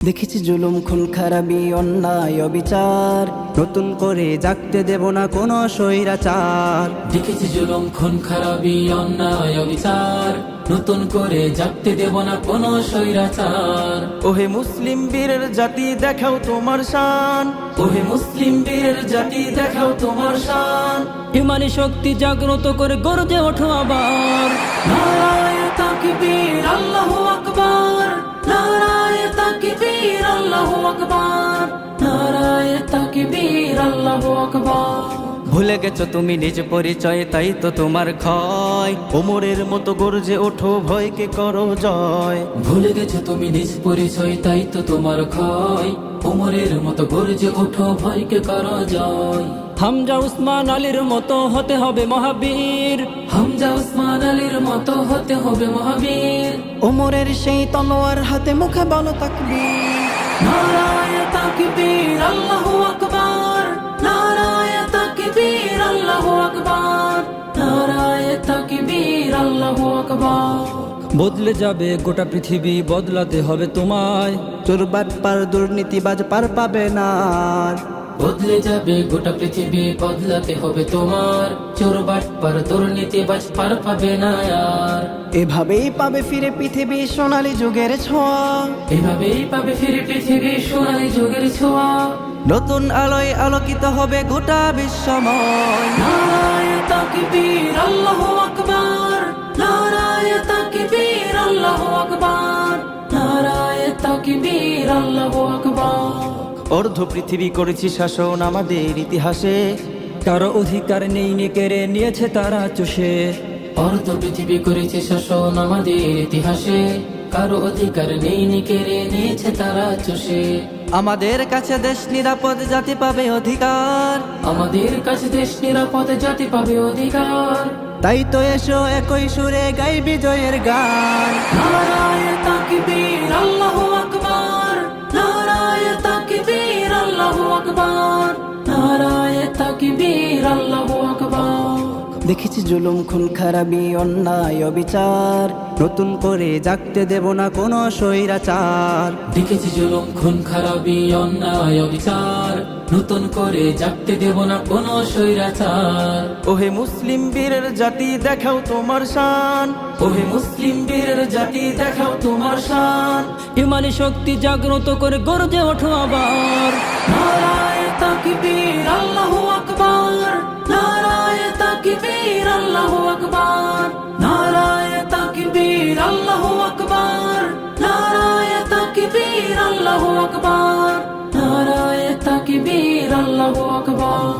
দেখেছি জুলুম খুন খারাপি অন্যায় অবিচার, নতুন করে জাগতে দেব না কোনো স্বৈরাচার। দেখেছি জুলুম খুন খারাপি অন্যায় অবিচার, নতুন করে জাগতে দেব না কোনো স্বৈরাচার। ওহে মুসলিম বীরের জাতি দেখাও তোমার শান, ওহে মুসলিম বীরের জাতি দেখাও তোমার শান। ইমানি শক্তি জাগ্রত করে গর্জে ওঠো আবার। নারায়ে তাকবীর আল্লাহু আকবার, নারায়ে তাকবীর আল্লাহু আকবার, নারায়ে তাকবীর আল্লাহু আকবার। ভুলে গেছো তুমি নিজ পরিচয়, তাই তো তোমার ক্ষয়। ওমরের মতো গর্জে ওঠো, ভয়কে করো জয়। ভুলে গেছো তুমি নিজ পরিচয়, তাই তো তোমার ক্ষয়। ওমরের মতো গর্জে ওঠো, ভয়কে করো জয়। হামজা উসমান আলীর মতো হতে হবে মহাবীর, হামজা উসমান আলীর মতো হতে হবে মহাবীর। ওমরের সেই তলোয়ার হাতে মুখে বলো তাকবীর। নারায়ে তাকবীর আল্লাহু আকবার, নারায়ে তাকবীর আল্লাহু আকবার, নারায়ে তাকবীর আল্লাহু আকবার। বদলে যাবে গোটা পৃথিবী, বদলাতে হবে তোমায়। চোর বাটপার দুর্নীতিবাজ পার পাবে না আর। বদলে যাবে গোটা পৃথিবী, বদলাতে হবে তোমার। চোর বাটপার দুর্নীতিবাজ পার পাবে না আর। এভাবেই পাবে ফিরে পৃথিবী সোনালী যুগের ছোঁয়া। এভাবেই পাবে ফিরে পৃথিবী সোনালী যুগের ছোঁয়া। নতুন আলোয় আলোকিত হবে গোটা বিশ্বময়। নারায়ে তাকবীর আল্লাহু আকবার, নারায়ে তাকবীর আল্লাহু আকবার, নারায়ে তাকবীর আল্লাহু আকবার। অর্ধ পৃথিবী করেছি শাসন আমাদের ইতিহাসে, কারো অধিকার নেই কেড়ে নিয়েছে তারা চুষে। অর্ধ পৃথিবী করেছে শাসন আমাদের ইতিহাসে, কারো অধিকার নেই কেড়ে নিয়েছে তারা চষে। আমাদের কাছে দেশ নিরাপদ, জাতি পাবে অধিকার। আমাদের কাছে দেশ নিরাপদ, জাতি পাবে অধিকার। তাই তো এসো একই সুরে গাই বিজয়ের গান। নারায়ে তাকবীর আল্লাহু আকবার, নারায়ে তাকবীর আল্লাহু আকবার, নারায়ে তাকবীর আল্লাহু আকবার। দেখেছি জুলুম খুন খারাপি অন্যায় অবিচার, নতুন করে জাগতে দেব না কোনো স্বৈরাচার। দেখেছি জুলুম খুন খারাপি অন্যায় অবিচার, নতুন করে জাগতে দেব না কোনো স্বৈরাচার। ওহে মুসলিম বীরের জাতি দেখাও তোমার শান, ওহে মুসলিম বীরের জাতি দেখাও তোমার শান। ইমানি শক্তি জাগ্রত করে গর্জে ওঠো আবার। নারায়ে তাকবীর আল্লাহু আকবার, নারায়ে তাকবীর আল্লাহু আকবার, নারায়ে তাকবীর আল্লাহু আকবার, নারায়ে তাকবীর আল্লাহু আকবার, নারায়ে তাকবীর আল্লাহু আকবার।